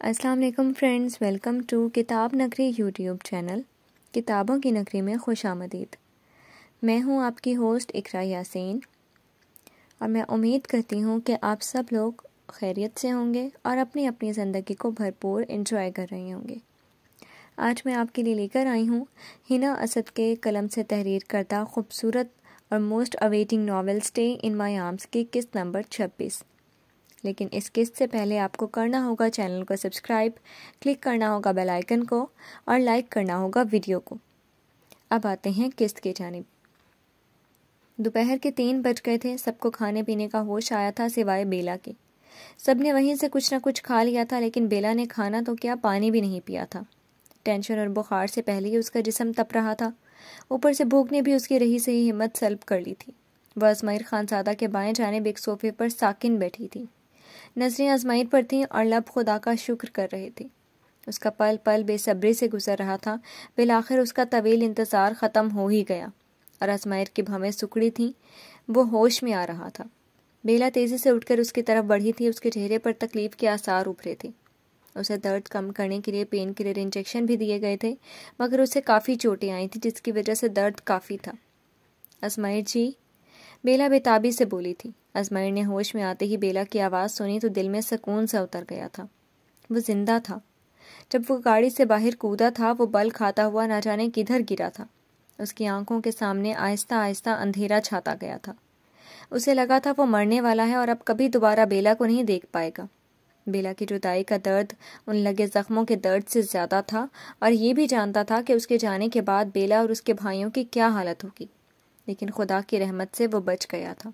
السلام علیکم friends, welcome to کتاب نگری یوٹیوب چینل کتابوں کی نگری میں خوش آمدید۔ میں ہوں آپ کی ہوسٹ اقرا یاسین، اور میں امید کرتی ہوں کہ آپ سب لوگ خیریت سے ہوں گے اور اپنی اپنی زندگی کو بھرپور انجوائے کر رہے ہوں گے۔ آج میں آپ کے لیے لے کر آئی ہوں ہنا اسد کے قلم سے تحریر کردہ خوبصورت اور most اویٹنگ novel stay in my arms کی قسط نمبر 26۔ لیکن اس قسط سے پہلے آپ کو کرنا ہوگا چینل کو سبسکرائب، کلک کرنا ہوگا بیل آئیکن کو اور لائک کرنا ہوگا ویڈیو کو۔ اب آتے ہیں قسط کی جانب۔ دوپہر کے 3 بج گئے تھے۔ سب کو کھانے پینے کا ہوش آیا تھا سوائے بیلا کے۔ سب نے وہیں سے کچھ نہ کچھ کھا لیا تھا، لیکن بیلا نے کھانا تو کیا پانی بھی نہیں پیا تھا۔ ٹینشن اور بخار سے پہلے ہی اس کا جسم تپ رہا تھا، اوپر سے بھوک نے بھی اس کی رہی سہی ہمت سلب کر لی تھی۔ وہ ازمائر خانزادہ کے بائیں جانب ایک صوفے پر ساکن بیٹھی تھی، نظریں ازمائر پر تھیں اور لب خدا کا شکر کر رہے تھے۔ اس کا پل پل بے صبری سے گزر رہا تھا۔ بالآخر اس کا طویل انتظار ختم ہو ہی گیا اور ازمائر کی بھویں سکڑی تھیں، وہ ہوش میں آ رہا تھا۔ بیلا تیزی سے اٹھ کر اس کی طرف بڑھی تھی۔ اس کے چہرے پر تکلیف کے آثار ابھرے تھے۔ اسے درد کم کرنے کے لیے پین کلر انجیکشن بھی دیے گئے تھے، مگر اسے کافی چوٹیں آئی تھیں، جس کی وجہ سے درد کافی تھا۔ ازمائر جی، بیلا بےتابی سے بولی تھی۔ ازمائر نے ہوش میں آتے ہی بیلا کی آواز سنی تو دل میں سکون سا اتر گیا تھا۔ وہ زندہ تھا۔ جب وہ گاڑی سے باہر کودا تھا، وہ بل کھاتا ہوا نہ جانے کدھر گرا تھا۔ اس کی آنکھوں کے سامنے آہستہ آہستہ اندھیرا چھاتا گیا تھا۔ اسے لگا تھا وہ مرنے والا ہے اور اب کبھی دوبارہ بیلا کو نہیں دیکھ پائے گا۔ بیلا کی جدائی کا درد ان لگے زخموں کے درد سے زیادہ تھا، اور یہ بھی جانتا تھا کہ اس کے جانے کے بعد بیلا اور اس کے بھائیوں کی کیا حالت ہوگی، لیکن خدا کی رحمت سے وہ بچ گیا تھا۔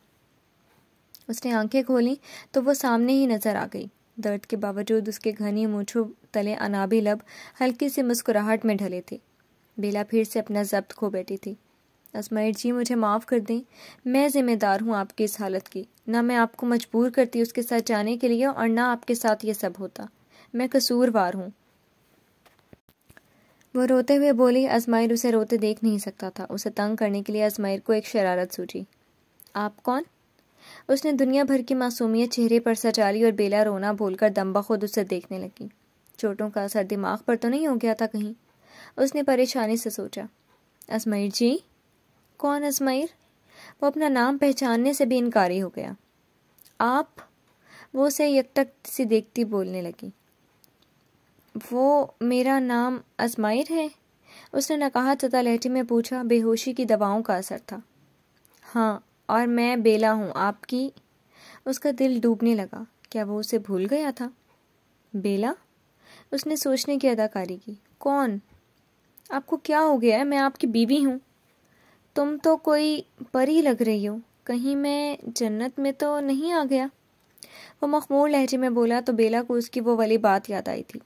اس نے آنکھیں کھولیں تو وہ سامنے ہی نظر آ گئی۔ درد کے باوجود اس کے گھنی مونچھوں تلے انابی لب ہلکی سی مسکراہٹ میں ڈھلے تھے۔ بیلا پھر سے اپنا ضبط کھو بیٹھی تھی۔ ازمائر جی، مجھے معاف کر دیں، میں ذمہ دار ہوں آپ کی اس حالت کی۔ نہ میں آپ کو مجبور کرتی اس کے ساتھ جانے کے لیے اور نہ آپ کے ساتھ یہ سب ہوتا۔ میں قصوروار ہوں۔ وہ روتے ہوئے بولی۔ ازمائر اسے روتے دیکھ نہیں سکتا تھا۔ اسے تنگ کرنے کے لیے ازمائر کو ایک شرارت سوچی۔ آپ کون؟ اس نے دنیا بھر کی معصومیت چہرے پر سجا لی اور بیلا رونا بھول کر دم بخود اسے دیکھنے لگی۔ چوٹوں کا اثر دماغ پر تو نہیں ہو گیا تھا کہیں؟ اس نے پریشانی سے سوچا۔ ازمائر جی؟ کون ازمائر؟ وہ اپنا نام پہچاننے سے بھی انکاری ہو گیا۔ آپ؟ وہ اسے یکٹک سی دیکھتی بولنے لگی۔ وہ میرا نام ازمائر ہے؟ اس نے نقاہت زدہ لہجے میں پوچھا۔ بے ہوشی کی دواؤں کا اثر تھا۔ ہاں، اور میں بیلا ہوں آپ کی۔ اس کا دل ڈوبنے لگا۔ کیا وہ اسے بھول گیا تھا؟ بیلا؟ اس نے سوچنے کی اداکاری کی۔ کون؟ آپ کو کیا ہو گیا ہے؟ میں آپ کی بیوی ہوں۔ تم تو کوئی پری لگ رہی ہو، کہیں میں جنت میں تو نہیں آ گیا؟ وہ مخمور لہجے میں بولا تو بیلا کو اس کی وہ والی بات یاد آئی تھی۔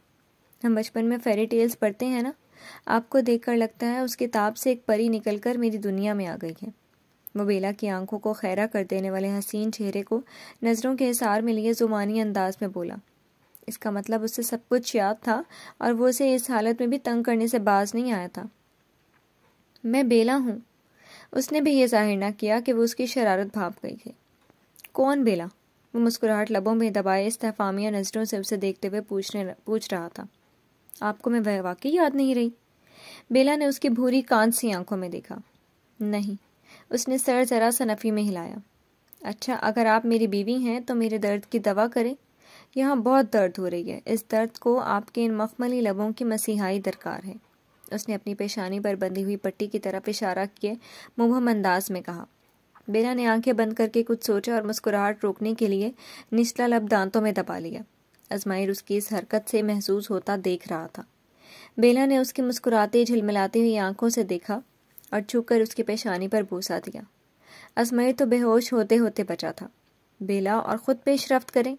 ہم بچپن میں فیری ٹیلز پڑھتے ہیں نا، آپ کو دیکھ کر لگتا ہے اس کتاب سے ایک پری نکل کر میری دنیا میں آ گئی ہے۔ وہ بیلا کی آنکھوں کو خیرہ کر دینے والے حسین چہرے کو نظروں کے حصار میں لیے زمانی انداز میں بولا۔ اس کا مطلب اسے سب کچھ یاد تھا اور وہ اسے اس حالت میں بھی تنگ کرنے سے باز نہیں آیا تھا۔ میں بیلا ہوں۔ اس نے بھی یہ ظاہر نہ کیا کہ وہ اس کی شرارت بھاپ گئی ہے۔ کون بیلا؟ وہ مسکراہٹ لبوں میں دبائے استفہامیہ نظروں سے اسے دیکھتے ہوئے پوچھ رہا تھا۔ آپ کو میں واقعی یاد نہیں رہی؟ بیلا نے اس کی بھوری کانچ سی آنکھوں میں دیکھا۔ نہیں۔ اس نے سر ذرا سا نفی میں ہلایا۔ اچھا، اگر آپ میری بیوی ہیں تو میرے درد کی دوا کریں۔ یہاں بہت درد ہو رہی ہے۔ اس درد کو آپ کے ان مخملی لبوں کی مسیحائی درکار ہے۔ اس نے اپنی پیشانی پر بندھی ہوئی پٹی کی طرف اشارہ کیے مبہم انداز میں کہا۔ بیلا نے آنکھیں بند کر کے کچھ سوچا اور مسکراہٹ روکنے کے لیے نچلا لب دانتوں میں دبا لیا۔ ازمائر اس کی اس حرکت سے محظوظ ہوتا دیکھ رہا تھا۔ بیلا نے اس کی مسکراتی جھلملاتی ہوئی آنکھوں سے دیکھا اور چھو کر اس کی پیشانی پر بوسہ دیا۔ ازمائر تو بے ہوش ہوتے ہوتے بچا تھا۔ بیلا اور خود پیش رفت کریں،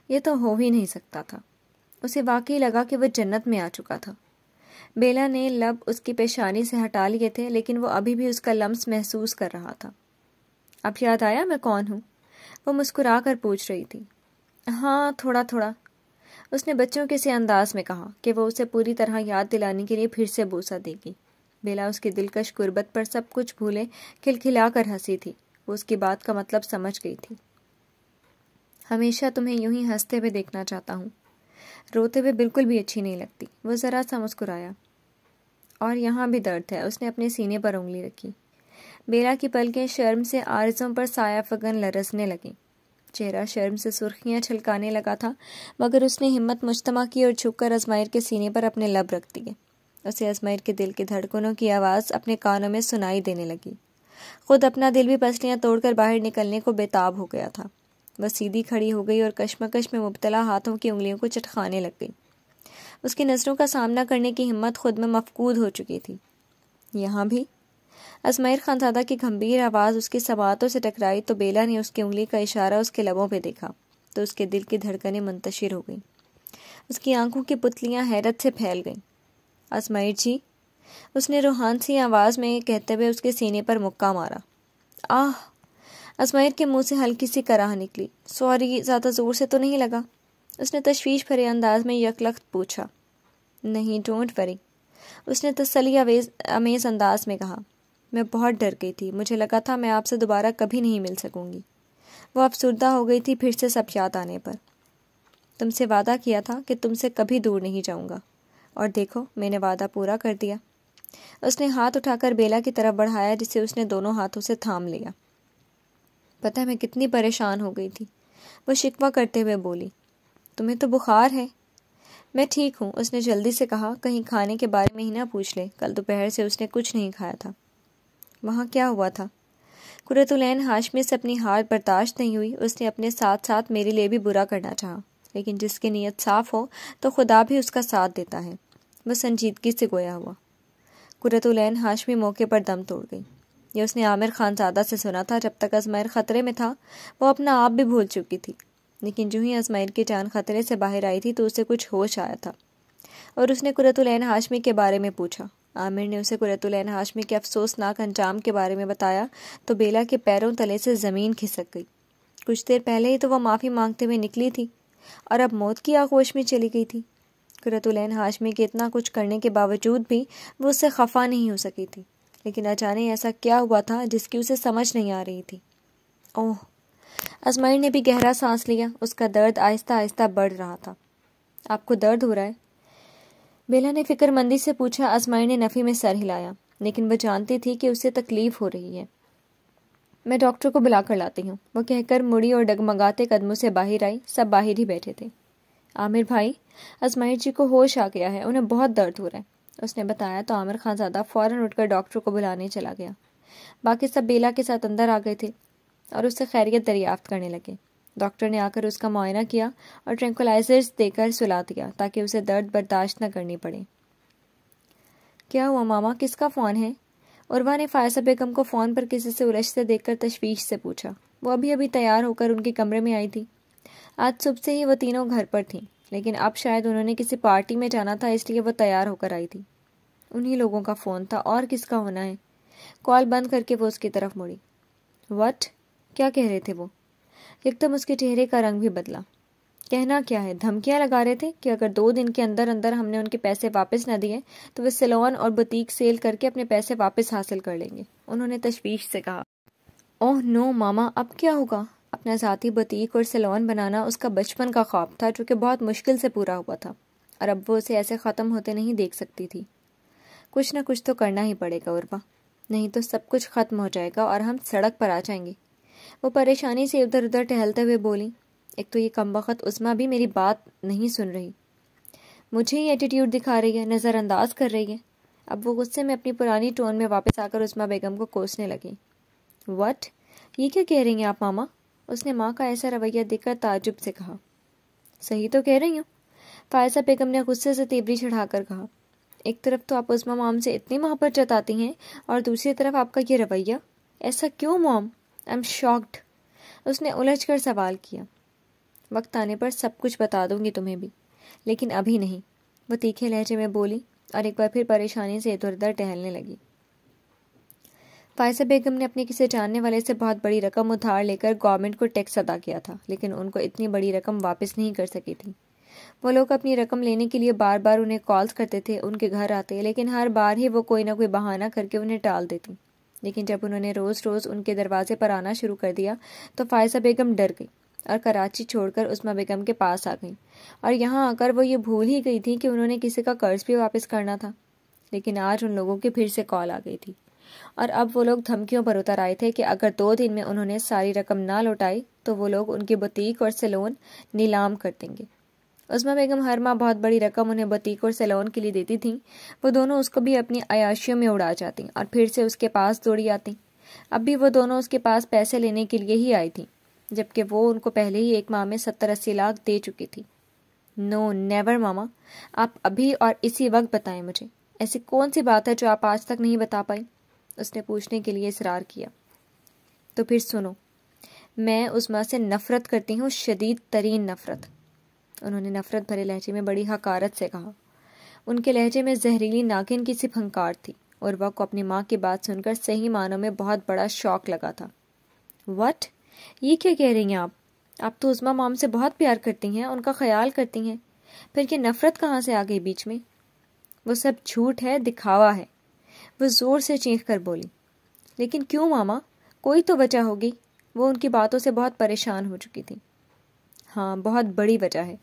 یہ تو ہو ہی نہیں سکتا تھا۔ اسے واقعی لگا کہ وہ جنت میں آ چکا تھا۔ بیلا نے لب اس کی پیشانی سے ہٹا لیے تھے، لیکن وہ ابھی بھی اس کا لمس محسوس کر رہا تھا۔ اب یاد آیا میں کون ہوں؟ وہ مسکرا کر پوچھ رہی تھی۔ ہاں، تھوڑا تھوڑا، اس نے بچوں کے سے انداز میں کہا کہ وہ اسے پوری طرح یاد دلانے کے لیے پھر سے بوسہ دے گی۔ بیلا اس کی دلکش غربت پر سب کچھ بھولے کھلکھلا کر ہنسی تھی۔ وہ اس کی بات کا مطلب سمجھ گئی تھی۔ ہمیشہ تمہیں یوں ہی ہنستے ہوئے دیکھنا چاہتا ہوں۔ روتے ہوئے بالکل بھی اچھی نہیں لگتی۔ وہ ذرا سا مسکرایا۔ اور یہاں بھی درد ہے۔ اس نے اپنے سینے پر انگلی رکھی۔ بیلا کی پلکیں شرم سے عارضوں پر سایہ فگن لرزنے لگیں۔ چہرہ شرم سے سرخیاں چھلکانے لگا تھا، مگر اس نے ہمت مجتمع کی اور جھک کر ازمائر کے سینے پر اپنے لب رکھ دیے۔ اسے ازمائر کے دل کی دھڑکنوں کی آواز اپنے کانوں میں سنائی دینے لگی۔ خود اپنا دل بھی پسلیاں توڑ کر باہر نکلنے کو بےتاب ہو گیا تھا۔ وہ سیدھی کھڑی ہو گئی اور کشمکش میں مبتلا ہاتھوں کی انگلیوں کو چٹکانے لگ گئی۔ اس کی نظروں کا سامنا کرنے کی ہمت خود میں مفقود ہو چکی تھی۔ یہاں بھی ازمائر خانزادہ کی گھمبیر آواز اس کی سماعتوں سے ٹکرائی تو بیلا نے اس کی انگلی کا اشارہ اس کے لبوں پہ دیکھا تو اس کے دل کی دھڑکنیں منتشر ہو گئیں۔ اس کی آنکھوں کی پتلیاں حیرت سے پھیل گئیں۔ ازمائر جی، اس نے روحان سی آواز میں کہتے ہوئے اس کے سینے پر مکہ مارا۔ آہ! ازمائر کے منہ سے ہلکی سی کراہ نکلی۔ سوری، زیادہ زور سے تو نہیں لگا؟ اس نے تشویش بھرے انداز میں یکلخت پوچھا۔ نہیں، ڈونٹ وری، اس نے تسلی امیز انداز میں کہا۔ میں بہت ڈر گئی تھی، مجھے لگا تھا میں آپ سے دوبارہ کبھی نہیں مل سکوں گی۔ وہ افسردہ ہو گئی تھی پھر سے سب یاد آنے پر۔ تم سے وعدہ کیا تھا کہ تم سے کبھی دور نہیں جاؤں گا، اور دیکھو میں نے وعدہ پورا کر دیا۔ اس نے ہاتھ اٹھا کر بیلا کی طرف بڑھایا جسے اس نے دونوں ہاتھوں سے تھام لیا۔ پتہ ہے میں کتنی پریشان ہو گئی تھی، وہ شکوہ کرتے ہوئے بولی۔ تمہیں تو بخار ہے۔ میں ٹھیک ہوں، اس نے جلدی سے کہا۔ کہیں کھانے کے بارے میں ہی نہ پوچھ لے، کل دوپہر سے اس نے کچھ نہیں کھایا تھا۔ وہاں کیا ہوا تھا؟ قرۃ العین ہاشمی سے اپنی ہار برداشت نہیں ہوئی۔ اس نے اپنے ساتھ ساتھ میرے لیے بھی برا کرنا چاہا، لیکن جس کی نیت صاف ہو تو خدا بھی اس کا ساتھ دیتا ہے۔ وہ سنجیدگی سے گویا ہوا۔ قرۃ العین ہاشمی موقع پر دم توڑ گئی۔ یہ اس نے عامر خانزادہ سے سنا تھا۔ جب تک ازمائر خطرے میں تھا وہ اپنا آپ بھی بھول چکی تھی، لیکن جو ہی ازمائر کی جان خطرے سے باہر آئی تھی تو اسے کچھ ہوش آیا تھا، اور اس نے قرۃ العین ہاشمی کے بارے میں پوچھا۔ عامر نے اسے قرۃ العین ہاشمی کے افسوسناک انجام کے بارے میں بتایا تو بیلا کے پیروں تلے سے زمین کھسک گئی۔ کچھ دیر پہلے ہی تو وہ معافی مانگتے ہوئے نکلی تھی، اور اب موت کی آغوش میں چلی گئی تھی۔ قرۃ العین ہاشمی کے اتنا کچھ کرنے کے باوجود بھی وہ اس سے خفا نہیں ہو سکی تھی، لیکن اچانک ایسا کیا ہوا تھا جس کی اسے سمجھ نہیں آ رہی تھی۔ اوہ! ازمائر نے بھی گہرا سانس لیا۔ اس کا درد آہستہ آہستہ بڑھ رہا تھا۔ آپ کو درد ہو رہا ہے؟ بیلا نے فکر مندی سے پوچھا۔ ازمائر نے نفی میں سر ہلایا، لیکن وہ جانتی تھی کہ اسے تکلیف ہو رہی ہے۔ میں ڈاکٹر کو بلا کر لاتی ہوں، وہ کہہ کر مڑی اور ڈگمگاتے قدموں سے باہر آئی۔ سب باہر ہی بیٹھے تھے۔ عامر بھائی، ازمائر جی کو ہوش آ گیا ہے، انہیں بہت درد ہو رہا ہے، اس نے بتایا تو عامر خانزادہ فوراً اٹھ کر ڈاکٹر کو بلانے چلا گیا۔ باقی سب بیلا کے ساتھ اندر آ گئے تھے اور اس سے خیریت دریافت کرنے لگے۔ ڈاکٹر نے آ کر اس کا معائنہ کیا اور ٹرینکولائزرز دے کر سلا دیا تاکہ اسے درد برداشت نہ کرنی پڑے۔ کیا ہوا ماما، کس کا فون ہے؟ عروہ نے فائزہ بیگم کو فون پر کسی سے الجھتے دیکھ کر تشویش سے پوچھا۔ وہ ابھی تیار ہو کر ان کے کمرے میں آئی تھی۔ آج صبح سے ہی وہ تینوں گھر پر تھیں، لیکن اب شاید انہوں نے کسی پارٹی میں جانا تھا، اس لیے وہ تیار ہو کر آئی تھی۔ انہی لوگوں کا فون تھا، اور کس کا ہونا ہے؟ کال بند کر کے وہ اس کی طرف مڑی۔ وٹ؟ کیا کہہ رہے تھے وہ؟ ایک دم اس کے چہرے کا رنگ بھی بدلا۔ کہنا کیا ہے؟ دھمکیاں لگا رہے تھے کہ اگر 2 دن کے اندر اندر ہم نے ان کے پیسے واپس نہ دیے تو وہ سیلون اور بوتیک سیل کر کے اپنے پیسے واپس حاصل کر لیں گے، انہوں نے تشویش سے کہا۔ اوہ نو ماما، اب کیا ہوگا؟ اپنا ذاتی بوتیک اور سیلون بنانا اس کا بچپن کا خواب تھا جو کہ بہت مشکل سے پورا ہوا تھا، اور اب وہ اسے ایسے ختم ہوتے نہیں دیکھ سکتی تھی۔ کچھ نہ کچھ تو کرنا ہی پڑے گا عروہ، نہیں تو سب کچھ ختم ہو جائے گا اور ہم سڑک پر آ جائیں گے۔ وہ پریشانی سے ادھر ادھر ٹہلتے ہوئے بولی۔ ایک تو یہ کمبخت عظمیٰ بھی میری بات نہیں سن رہی، مجھے ہی ایٹیٹیوڈ دکھا رہی ہے، نظر انداز کر رہی ہے۔ اب وہ غصے میں اپنی پرانی ٹون میں واپس آ کر عظمیٰ بیگم کو کوسنے لگی۔ وٹ؟ یہ کیا کہہ رہی ہیں آپ ماما؟ اس نے ماں کا ایسا رویہ دیکھ کر تعجب سے کہا۔ صحیح تو کہہ رہی ہوں، فائزہ بیگم نے غصے سے تیوری چڑھا کر کہا۔ ایک طرف تو آپ عظمیٰ مام سے اتنی محبت جتاتی ہیں اور دوسری طرف آپ کا یہ رویہ، ایسا کیوں مام؟ آئی ایم شاکڈ، اس نے الجھ کر سوال کیا۔ وقت آنے پر سب کچھ بتا دوں گی تمہیں بھی، لیکن ابھی نہیں، وہ تیکھے لہجے میں بولی اور ایک بار پھر پریشانی سے ادھر ادھر ٹہلنے لگی۔ فائزہ بیگم نے اپنے کسی جاننے والے سے بہت بڑی رقم ادھار لے کر گورنمنٹ کو ٹیکس ادا کیا تھا، لیکن ان کو اتنی بڑی رقم واپس نہیں کر سکی تھی۔ وہ لوگ اپنی رقم لینے کے لیے بار بار انہیں کالز کرتے تھے، ان کے گھر آتے، لیکن ہر بار ہی وہ کوئی نہ کوئی بہانہ کر کے انہیں ٹال دیتی۔ لیکن جب انہوں نے روز روز ان کے دروازے پر آنا شروع کر دیا تو فائزہ بیگم ڈر گئی اور کراچی چھوڑ کر عظمیٰ بیگم کے پاس آ گئیں، اور یہاں آ کر وہ یہ بھول ہی گئی تھی کہ انہوں نے کسی کا قرض بھی واپس کرنا تھا۔ لیکن آج ان لوگوں کی پھر سے کال آ گئی تھی، اور اب وہ لوگ دھمکیوں پر اتر آئے تھے کہ اگر 2 دن میں انہوں نے ساری رقم نہ لوٹائی تو وہ لوگ ان کی بوتیک اور سیلون نیلام کر دیں گے۔ عظمیٰ بیگم ہر ماہ بہت بڑی رقم انہیں بوتیک اور سیلون کے لیے دیتی تھیں۔ وہ دونوں اس کو بھی اپنی عیاشیوں میں اڑا جاتی اور پھر سے اس کے پاس دوڑی آتی۔ اب بھی وہ دونوں اس کے پاس پیسے لینے کے لیے ہی آئی تھیں، جبکہ وہ ان کو پہلے ہی 1 ماہ میں 70-80 لاکھ دے چکی تھی۔ نو نیور ماما، آپ ابھی اور اسی وقت بتائیں مجھے، ایسی کون سی بات ہے جو آپ آج تک نہیں بتا پائی؟ اس نے پوچھنے کے لیے اصرار کیا۔ تو پھر سنو، میں عظمیٰ سے نفرت کرتی ہوں، شدید ترین نفرت۔ انہوں نے نفرت بھرے لہجے میں بڑی حقارت سے کہا۔ ان کے لہجے میں زہریلی ناگن کی سی پھنکار تھی۔ عروہ کو اپنی ماں کی بات سن کر صحیح معنوں میں بہت بڑا شوق لگا تھا۔ وٹ؟ یہ کیا کہہ رہی ہیں آپ تو عظمیٰ مام سے بہت پیار کرتی ہیں، ان کا خیال کرتی ہیں، پھر یہ نفرت کہاں سے آ گئی بیچ میں؟ وہ سب جھوٹ ہے، دکھاوا ہے، وہ زور سے چیخ کر بولی۔ لیکن کیوں ماما؟ کوئی تو وجہ ہوگی۔ وہ ان کی باتوں سے بہت پریشان ہو چکی تھی۔ ہاں، بہت بڑی وجہ ہے،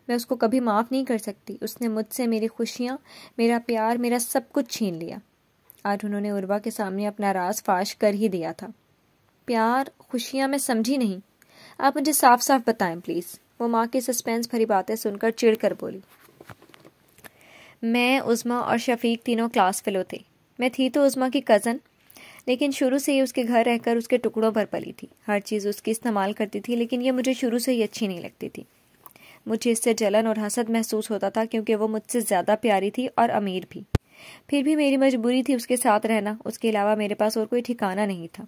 میں اس کو کبھی معاف نہیں کر سکتی۔ اس نے مجھ سے میری خوشیاں، میرا پیار، میرا سب کچھ چھین لیا۔ آج انہوں نے عروہ کے سامنے اپنا راز فاش کر ہی دیا تھا۔ پیار، خوشیاں، میں سمجھی نہیں، آپ مجھے صاف صاف بتائیں پلیز۔ وہ ماں کی سسپینس بھری باتیں سن کر چڑ کر بولی۔ میں، عظمیٰ اور شفیق تینوں کلاس فیلو تھے۔ میں تھی تو عظمیٰ کی کزن، لیکن شروع سے ہی اس کے گھر رہ کر اس کے ٹکڑوں پر پلی تھی۔ ہر چیز اس کی استعمال کرتی تھی، لیکن یہ مجھے شروع سے ہی اچھی نہیں لگتی تھی۔ مجھے اس سے جلن اور حسد محسوس ہوتا تھا، کیونکہ وہ مجھ سے زیادہ پیاری تھی اور امیر بھی۔ پھر بھی میری مجبوری تھی اس کے ساتھ رہنا، اس کے علاوہ میرے پاس اور کوئی ٹھکانہ نہیں تھا۔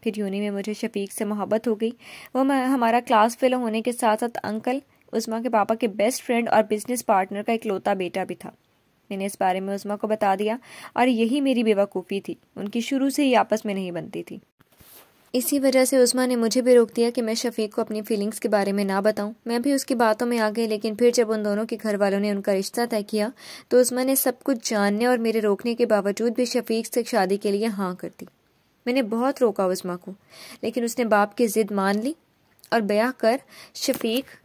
پھر یونی میں مجھے شفیق سے محبت ہو گئی۔ وہ ہمارا کلاس فیلو ہونے کے ساتھ ساتھ انکل، عظمیٰ کے پاپا کے بیسٹ فرینڈ اور بزنس پارٹنر کا اکلوتا بیٹا بھی تھا۔ میں نے اس بارے میں عظمیٰ کو بتا دیا، اور یہی میری بیوقوفی تھی، ان کی شروع سے ہی آپس میں نہیں بنتی تھی۔ اسی وجہ سے عظمیٰ نے مجھے بھی روک دیا کہ میں شفیق کو اپنی فیلنگز کے بارے میں نہ بتاؤں۔ میں بھی اس کی باتوں میں آ گئی، لیکن پھر جب ان دونوں کے گھر والوں نے ان کا رشتہ طے کیا تو عظمیٰ نے سب کچھ جاننے اور میرے روکنے کے باوجود بھی شفیق سے شادی کے لیے ہاں کر دی۔ میں نے بہت روکا عظمیٰ کو، لیکن اس نے باپ کی ضد مان لی اور بیاہ کر شفیق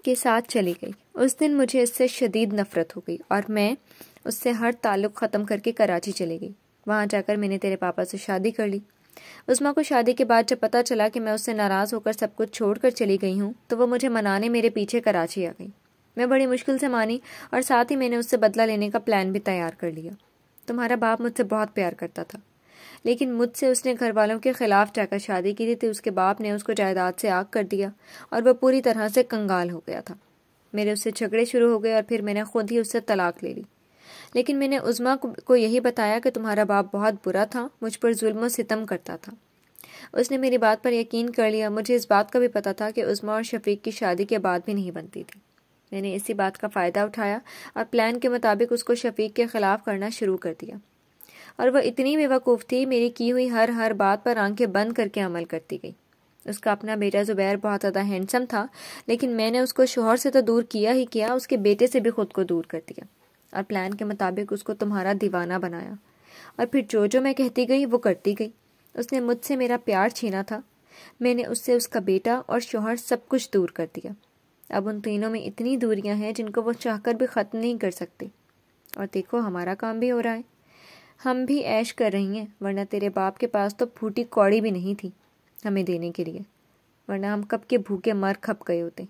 کے ساتھ چلی گئی۔ اس دن مجھے اس سے شدید نفرت ہو گئی اور میں اس سے ہر تعلق ختم کر کے کراچی چلی گئی۔ وہاں جا کر میں نے تیرے پاپا سے شادی کر لی۔ عظمیٰ کو شادی کے بعد جب پتہ چلا کہ میں اس سے ناراض ہو کر سب کچھ چھوڑ کر چلی گئی ہوں تو وہ مجھے منانے میرے پیچھے کراچی آ گئی۔ میں بڑی مشکل سے مانی، اور ساتھ ہی میں نے اس سے بدلہ لینے کا پلان بھی تیار کر لیا۔ تمہارا باپ مجھ سے بہت پیار کرتا تھا، لیکن مجھ سے اس نے گھر والوں کے خلاف جا کر شادی کی تھی۔ اس کے باپ نے اس کو جائیداد سے آگ کر دیا اور وہ پوری طرح سے کنگال ہو گیا تھا۔ میرے اس سے جھگڑے شروع ہو گئے اور پھر میں نے خود ہی اس سے طلاق لے لی۔ لیکن میں نے عظمیٰ کو یہی بتایا کہ تمہارا باپ بہت برا تھا، مجھ پر ظلم و ستم کرتا تھا۔ اس نے میری بات پر یقین کر لیا۔ مجھے اس بات کا بھی پتہ تھا کہ عظمیٰ اور شفیق کی شادی کے بعد بھی نہیں بنتی تھی۔ میں نے اسی بات کا فائدہ اٹھایا اور پلان کے مطابق اس کو شفیق کے خلاف کرنا شروع کر دیا، اور وہ اتنی بیوقوف تھی، میری کی ہوئی ہر بات پر آنکھیں بند کر کے عمل کرتی گئی۔ اس کا اپنا بیٹا زبیر بہت زیادہ ہینڈسم تھا، لیکن میں نے اس کو شوہر سے تو دور کیا ہی کیا، اس کے بیٹے سے بھی خود کو دور کر دیا، اور پلان کے مطابق اس کو تمہارا دیوانہ بنایا، اور پھر جو میں کہتی گئی وہ کرتی گئی۔ اس نے مجھ سے میرا پیار چھینا تھا، میں نے اس سے اس کا بیٹا اور شوہر سب کچھ دور کر دیا۔ اب ان تینوں میں اتنی دوریاں ہیں جن کو وہ چاہ کر بھی ختم نہیں کر سکتے، اور دیکھو ہمارا کام بھی ہو رہا ہے، ہم بھی عیش کر رہی ہیں، ورنہ تیرے باپ کے پاس تو پھوٹی کوڑی بھی نہیں تھی ہمیں دینے کے لیے، ورنہ ہم کب کے بھوکے مر کھپ گئے ہوتے۔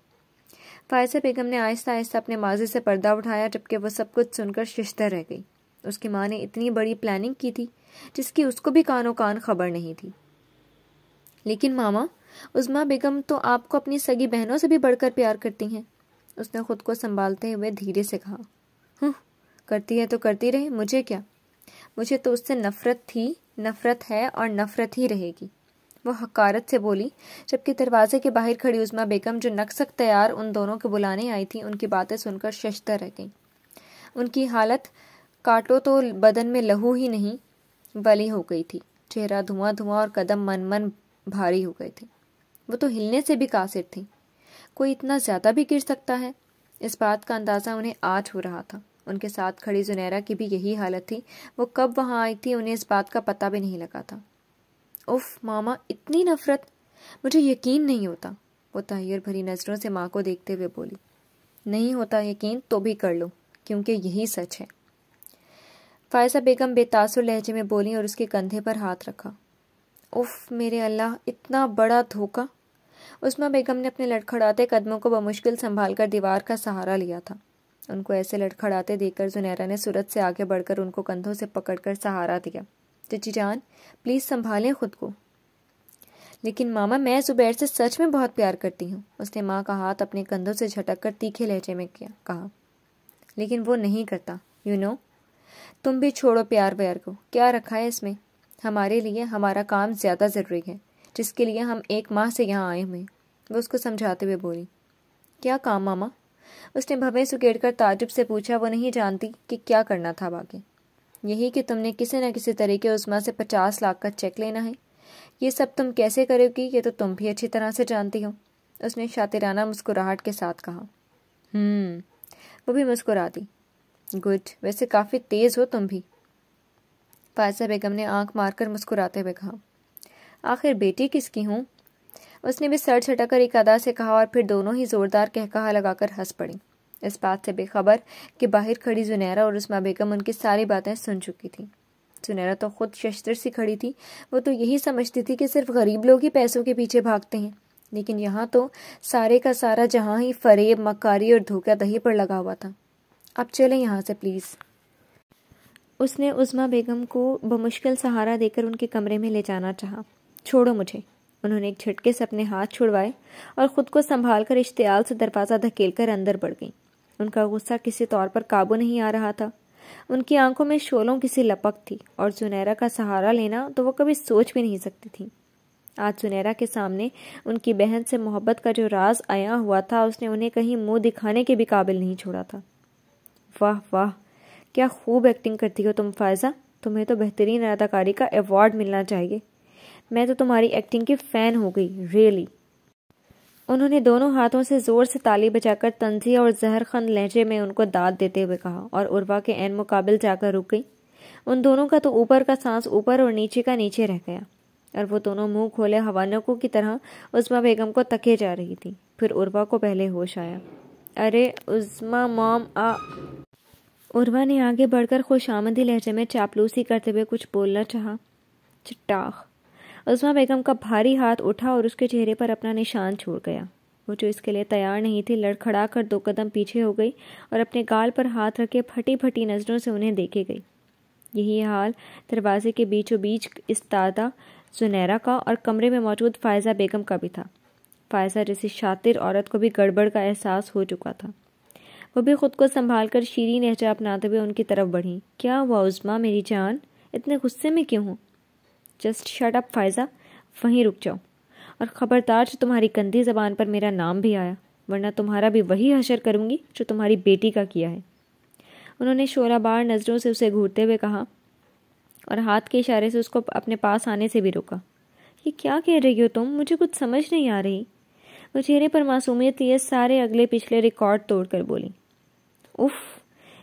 فائزہ بیگم نے آہستہ آہستہ اپنے ماضی سے پردہ اٹھایا، جبکہ وہ سب کچھ سن کر ششدر رہ گئی۔ اس کی ماں نے اتنی بڑی پلاننگ کی تھی جس کی اس کو بھی کانوں کان خبر نہیں تھی۔ لیکن ماما، عظمیٰ بیگم تو آپ کو اپنی سگی بہنوں سے بھی بڑھ کر پیار کرتی ہیں، اس نے خود کو سنبھالتے ہوئے دھیرے سے کہا۔ کرتی ہے تو کرتی رہے، مجھے کیا؟ مجھے تو اس سے نفرت تھی، نفرت ہے اور نفرت ہی رہے گی، وہ حقارت سے بولی، جبکہ دروازے کے باہر کھڑی عظمیٰ بیگم جو نقصک تیار ان دونوں کو بلانے آئی تھی، ان کی باتیں سن کر ششدر رہ گئیں۔ ان کی حالت کاٹو تو بدن میں لہو ہی نہیں ولی ہو گئی تھی، چہرہ دھواں دھواں اور قدم من بھاری ہو گئے تھے۔ وہ تو ہلنے سے بھی قاصر تھی، کوئی اتنا زیادہ بھی گر سکتا ہے؟ اس بات کا اندازہ انہیں آج ہو رہا تھا۔ ان کے ساتھ کھڑی زنیرہ کی بھی یہی حالت تھی، وہ کب وہاں آئی تھی انہیں اس بات کا پتہ بھی نہیں لگا تھا۔ اف ماما، اتنی نفرت، مجھے یقین نہیں ہوتا۔ وہ تحیر بھری نظروں سے ماں کو دیکھتے ہوئے بولی۔ نہیں ہوتا یقین تو بھی کر لو، کیونکہ یہی سچ ہے۔ فائزہ بیگم بے تاثر لہجے میں بولی اور اس کے کندھے پر ہاتھ رکھا۔ اف میرے اللہ، اتنا بڑا دھوکہ! عظمیٰ بیگم نے اپنے لڑکھڑاتے قدموں کو بمشکل سنبھال کر دیوار کا سہارا لیا تھا۔ ان کو ایسے لڑکھڑاتے دیکھ کر زنیرہ نے سرعت سے آگے بڑھ کر ان کو کندھوں سے پکڑ کر سہارا دیا۔ چچی جان، پلیز سنبھالیں خود کو۔ لیکن ماما، میں زبیر سے سچ میں بہت پیار کرتی ہوں، اس نے ماں کا ہاتھ اپنے کندھوں سے جھٹک کر تیکھے لہجے میں کہا۔ لیکن وہ نہیں کرتا، تم بھی چھوڑو پیار ویار کو، کیا رکھا ہے اس میں؟ ہمارے لیے ہمارا کام زیادہ ضروری ہے، جس کے لیے ہم 1 ماہ سے یہاں آئے ہوئے ہیں، وہ اس کو سمجھاتے ہوئے بولی۔ کیا کام ماما؟ اس نے بھویں سکیڑ کر تعجب سے پوچھا۔ وہ نہیں جانتی کہ کیا کرنا تھا باقی۔ یہی کہ تم نے کسی نہ کسی طریقے عظمیٰ سے 50 لاکھ کا چیک لینا ہے۔ یہ سب تم کیسے کرو گی یہ تو تم بھی اچھی طرح سے جانتی ہو، اس نے شاطرانہ مسکراہٹ کے ساتھ کہا۔ وہ بھی مسکرا دی۔ گڈ، ویسے کافی تیز ہو تم بھی، فائزہ بیگم نے آنکھ مار کر مسکراتے ہوئے کہا۔ آخر بیٹی کس کی ہوں؟ اس نے بھی سر جھٹا کر ایک ادا سے کہا اور پھر دونوں ہی زوردار قہقہا لگا کر ہنس پڑی، اس بات سے بے خبر کہ باہر کھڑی زنیرہ اور عظمیٰ بیگم ان کی ساری باتیں سن چکی تھی۔ زنیرہ تو خود ششدر سی کھڑی تھی، وہ تو یہی سمجھتی تھی کہ صرف غریب لوگ ہی پیسوں کے پیچھے بھاگتے ہیں، لیکن یہاں تو سارے کا سارا جہاں ہی فریب، مکاری اور دھوکہ دہی پر لگا ہوا تھا۔ اب چلیں یہاں سے پلیز۔ اس نے عظمیٰ بیگم کو بمشکل سہارا دے کر ان کے کمرے میں لے جانا چاہا۔ چھوڑو مجھے۔ انہوں نے ایک جھٹکے سے اپنے ہاتھ چھڑوائے اور خود کو سنبھال کر اشتعال سے دروازہ دھکیل کر اندر بڑھ گئیں۔ ان کا غصہ کسی طور پر قابو نہیں آ رہا تھا، ان کی آنکھوں میں شعلوں کی سی لپک تھی، اور زنیرہ کا سہارا لینا تو وہ کبھی سوچ بھی نہیں سکتی تھی۔ آج زنیرہ کے سامنے ان کی بہن سے محبت کا جو راز آیا ہوا تھا، اس نے انہیں کہیں منہ دکھانے کے بھی قابل نہیں چھوڑا تھا۔ واہ واہ، کیا خوب ایکٹنگ کرتی ہو تم فائزہ، تمہیں تو بہترین اداکاری کا ایوارڈ ملنا چاہیے۔ میں تو تمہاری ایکٹنگ کی فین ہو گئی، ریئلی۔ انہوں نے دونوں ہاتھوں سے زور سے تالی بجا کر طنزیہ اور زہرخند لہجے میں ان کو داد دیتے ہوئے کہا، اور عروہ کے عین مقابل جا کر رک گئی۔ ان دونوں کا تو اوپر کا سانس اوپر اور نیچے کا نیچے رہ گیا، اور وہ دونوں منہ کھولے ہوانکوں کی طرح عظمیٰ بیگم کو تکے جا رہی تھی۔ پھر عروہ کو پہلے ہوش آیا۔ ارے عظمیٰ مام عروہ نے آگے بڑھ کر خوش آمدی لہجے میں چاپلوسی کرتے ہوئے کچھ بولنا چاہا۔ چٹاخ! عظمیٰ بیگم کا بھاری ہاتھ اٹھا اور اس کے چہرے پر اپنا نشان چھوڑ گیا۔ وہ جو اس کے لیے تیار نہیں تھی، لڑکھڑا کر 2 قدم پیچھے ہو گئی اور اپنے گال پر ہاتھ رکھے پھٹی پھٹی نظروں سے انہیں دیکھے گئی۔ یہی حال دروازے کے بیچوں بیچ استادہ زنیرہ کا اور کمرے میں موجود فائزہ بیگم کا بھی تھا۔ فائزہ جیسی شاطر عورت کو بھی گڑبڑ کا احساس ہو چکا تھا۔ وہ بھی خود کو سنبھال کر شیریں لہجہ اپناتے ہوئے ان کی طرف بڑھی۔ کیا ہوا عظمیٰ میری جان، اتنے غصے میں کیوں ہوں؟ جسٹ شٹ اپ فائزہ، وہیں رک جاؤ، اور خبردار جو تمہاری گندی زبان پر میرا نام بھی آیا، ورنہ تمہارا بھی وہی حشر کروں گی جو تمہاری بیٹی کا کیا ہے۔ انہوں نے شعلہ بار نظروں سے اسے گھورتے ہوئے کہا اور ہاتھ کے اشارے سے اس کو اپنے پاس آنے سے بھی روکا۔ یہ کیا کہہ رہی ہو تم؟ مجھے کچھ سمجھ نہیں آ رہی۔ وہ چہرے پر معصومیت لیے سارے اگلے پچھلے ریکارڈ توڑ کر بولی۔ اف،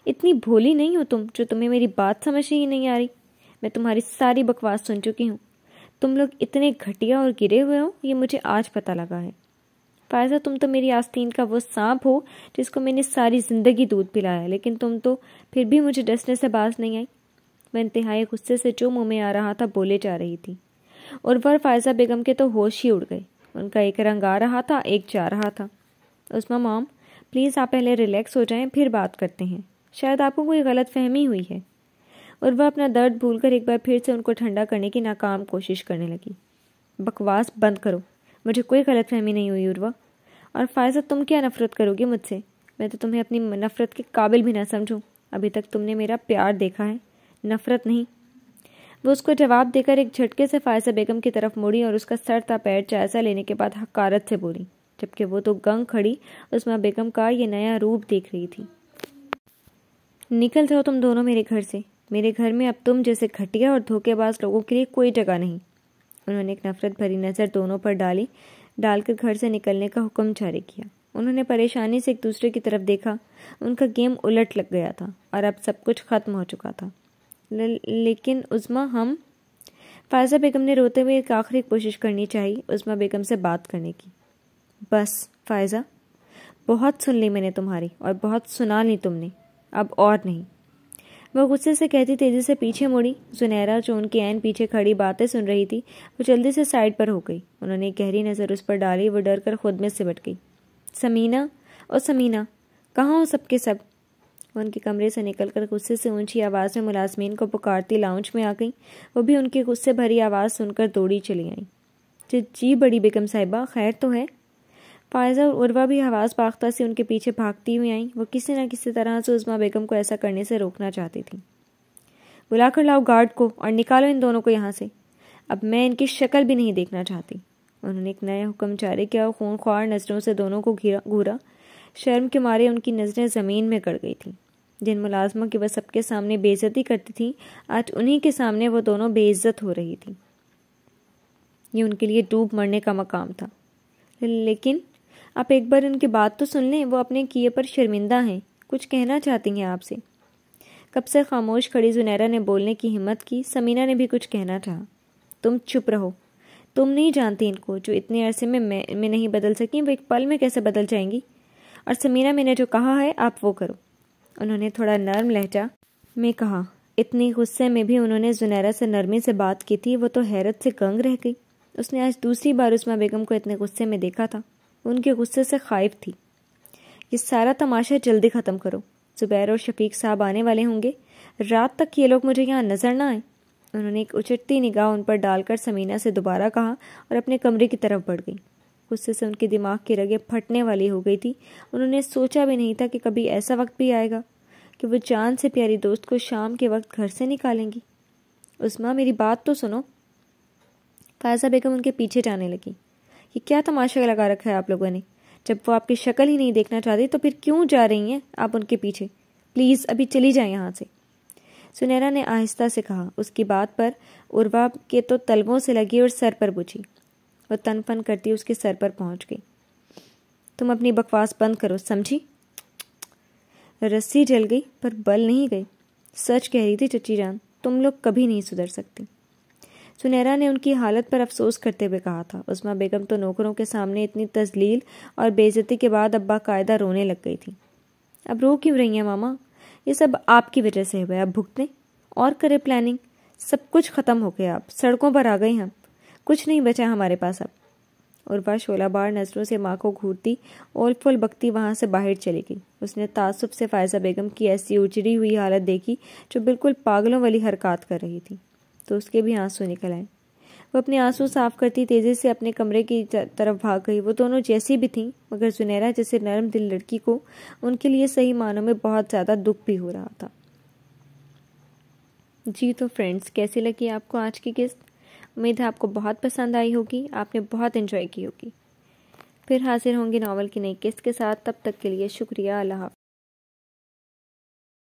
اتنی بھولی نہیں ہو تم جو تمہیں میری بات سمجھ ہی نہیں آ رہی؟ میں تمہاری ساری بکواس سن چکی ہوں۔ تم لوگ اتنے گھٹیا اور گرے ہوئے ہو، یہ مجھے آج پتہ لگا ہے۔ فائزہ، تم تو میری آستین کا وہ سانپ ہو جس کو میں نے ساری زندگی دودھ پلایا، لیکن تم تو پھر بھی مجھے ڈسنے سے باز نہیں آئی۔ میں انتہائی غصے سے جو منہ میں آ رہا تھا بولے جا رہی تھی، اور فائزہ بیگم کے تو ہوش ہی اڑ گئے۔ ان کا ایک رنگ آ رہا تھا، ایک جا رہا تھا۔ عظمیٰ مام، پلیز آپ پہلے ریلیکس ہو جائیں، پھر بات کرتے ہیں۔ شاید آپ کو کوئی غلط فہمی ہوئی ہے۔ عروہ اپنا درد بھول کر ایک بار پھر سے ان کو ٹھنڈا کرنے کی ناکام کوشش کرنے لگی۔ بکواس بند کرو، مجھے کوئی غلط فہمی نہیں ہوئی عروہ۔ اور فائزہ، تم کیا نفرت کرو گی مجھ سے؟ میں تو تمہیں اپنی نفرت کے قابل بھی نہ سمجھوں۔ ابھی تک تم نے میرا پیار دیکھا ہے، نفرت نہیں۔ وہ اس کو جواب دے کر ایک جھٹکے سے فائزہ بیگم کی طرف مڑی اور اس کا سر تا پیر جائزہ لینے کے بعد حقارت سے بولی، جبکہ وہ تو گنگ کھڑی عظمیٰ بیگم کا یہ نیا روپ دیکھ رہی تھی۔ نکل جاؤ تم دونوں میرے گھر سے، میرے گھر میں اب تم جیسے گھٹیا اور دھوکے باز لوگوں کے لیے کوئی جگہ نہیں۔ انہوں نے ایک نفرت بھری نظر دونوں پر ڈال کر گھر سے نکلنے کا حکم جاری کیا۔ انہوں نے پریشانی سے ایک دوسرے کی طرف دیکھا۔ ان کا گیم الٹ لگ گیا تھا اور اب سب کچھ ختم ہو چکا تھا۔ لیکن عظمیٰ، فائزہ بیگم نے روتے ہوئے ایک آخری کوشش کرنی چاہی عظمیٰ بیگم سے بات کرنے کی۔ بس فائزہ، بہت سن لی میں نے تمہاری، اور بہت سنا لی تم نے، اب اور نہیں۔ وہ غصے سے کہتی تیزی سے پیچھے مڑی۔ زنیرہ جو ان کے عین پیچھے کھڑی باتیں سن رہی تھی وہ جلدی سے سائڈ پر ہو گئی۔ انہوں نے ایک گہری نظر اس پر ڈالی، وہ ڈر کر خود میں سمٹ گئی۔ سمینہ، او سمینہ، کہاں ہو سب کے سب؟ وہ ان کے کمرے سے نکل کر غصے سے اونچی آواز میں ملازمین کو پکارتی لاؤنج میں آ گئیں۔ وہ بھی ان کی غصے بھری آواز سن کر دوڑی چلی آئیں۔ جی بڑی بیگم صاحبہ، خیر تو ہے؟ فائزہ اور عروہ بھی حواس باختہ سے ان کے پیچھے بھاگتی ہوئی آئیں۔ وہ کسی نہ کسی طرح سے عظمیٰ بیگم کو ایسا کرنے سے روکنا چاہتی تھیں۔ بلا کر لاؤ گارڈ کو اور نکالو ان دونوں کو یہاں سے، اب میں ان کی شکل بھی نہیں دیکھنا چاہتی۔ انہوں نے ایک نیا حکم جاری کیا اور خون خوار نظروں سے دونوں کو گھورا۔ شرم کے مارے ان کی نظریں زمین میں گڑ گئی تھیں۔ جن ملازموں کی وہ سب کے سامنے بے عزتی کرتی تھیں، آج انہی کے سامنے وہ دونوں بے عزت ہو رہی تھیں۔ یہ ان کے لیے ڈوب مرنے کا مقام تھا۔ لیکن آپ ایک بار ان کی بات تو سن لیں، وہ اپنے کیے پر شرمندہ ہیں، کچھ کہنا چاہتی ہیں آپ سے۔ کب سے خاموش کھڑی زنیرہ نے بولنے کی ہمت کی۔ سمینہ نے بھی کچھ کہنا چاہا۔ تم چپ رہو، تم نہیں جانتی ان کو، جو اتنے عرصے میں نہیں بدل سکیں وہ ایک پل میں کیسے بدل جائیں گی۔ اور سمینہ، میں نے جو کہا ہے آپ وہ کرو۔ انہوں نے تھوڑا نرم لہجہ میں کہا۔ اتنی غصے میں بھی انہوں نے زنیرہ سے نرمی سے بات کی تھی، وہ تو حیرت سے گنگ رہ گئی۔ اس نے آج دوسری بار عظمیٰ بیگم کو اتنے غصے میں دیکھا تھا۔ وہ ان کے غصے سے خائف تھی۔ یہ سارا تماشا جلدی ختم کرو، زبیر اور شفیق صاحب آنے والے ہوں گے، رات تک یہ لوگ مجھے یہاں نظر نہ آئیں۔ انہوں نے ایک اچٹتی نگاہ ان پر ڈال کر سمینہ سے دوبارہ کہا اور اپنے کمرے کی طرف بڑھ گئی۔ غصے سے ان کے دماغ کی رگیں پھٹنے والی ہو گئی تھی۔ انہوں نے سوچا بھی نہیں تھا کہ کبھی ایسا وقت بھی آئے گا کہ وہ جان سے پیاری دوست کو شام کے وقت گھر سے نکالیں گی۔ عظمیٰ، میری بات تو سنو۔ فائزہ بیگم ان کے پیچھے جانے لگی۔ یہ کیا تماشا لگا رکھا ہے آپ لوگوں نے؟ جب وہ آپ کی شکل ہی نہیں دیکھنا چاہتی تو پھر کیوں جا رہی ہیں آپ ان کے پیچھے؟ پلیز ابھی چلی جائیں یہاں سے۔ سنیرہ نے آہستہ سے کہا۔ اس کی بات پر عروہ کے تو تلووں سے لگی اور سر پر بجھی۔ وہ تن فن کرتی اس کے سر پر پہنچ گئی۔ تم اپنی بکواس بند کرو، سمجھی؟ رسی جل گئی پر بل نہیں گئی۔ سچ کہہ رہی تھی چچی جان، تم لوگ کبھی نہیں سدھر سکتی۔ سنیرہ نے ان کی حالت پر افسوس کرتے ہوئے کہا تھا۔ عظمیٰ بیگم تو نوکروں کے سامنے اتنی تذلیل اور بے عزتی کے بعد اب باقاعدہ رونے لگ گئی تھی۔ اب رو کیوں رہی ہیں ماما؟ یہ سب آپ کی وجہ سے ہوئے، اب بھگتیں اور کرے پلاننگ۔ سب کچھ ختم ہو گیا، اب سڑکوں پر آ گئے ہم، کچھ نہیں بچا ہمارے پاس اب۔ عروہ شعلہ بار نظروں سے ماں کو گھورتی اول پھول بکتی وہاں سے باہر چلی گئی۔ اس نے تعصب سے فائزہ بیگم کی ایسی اجڑی ہوئی حالت دیکھی جو بالکل پاگلوں والی حرکات کر رہی تھی تو اس کے بھی آنسو نکل آئے۔ وہ اپنے آنسو صاف کرتی تیزی سے اپنے کمرے کی طرف بھاگ گئی۔ وہ دونوں جیسی بھی تھیں، مگر زنیرہ جیسے نرم دل لڑکی کو ان کے لیے صحیح معنوں میں بہت زیادہ دکھ بھی ہو رہا تھا۔ جی تو فرینڈز، کیسی لگی آپ کو آج کی قسط؟ امید ہے آپ کو بہت پسند آئی ہوگی، آپ نے بہت انجوائے کی ہوگی۔ پھر حاضر ہوں گی ناول کی نئی قسط کے ساتھ، تب تک کے لیے شکریہ، اللہ حافظ۔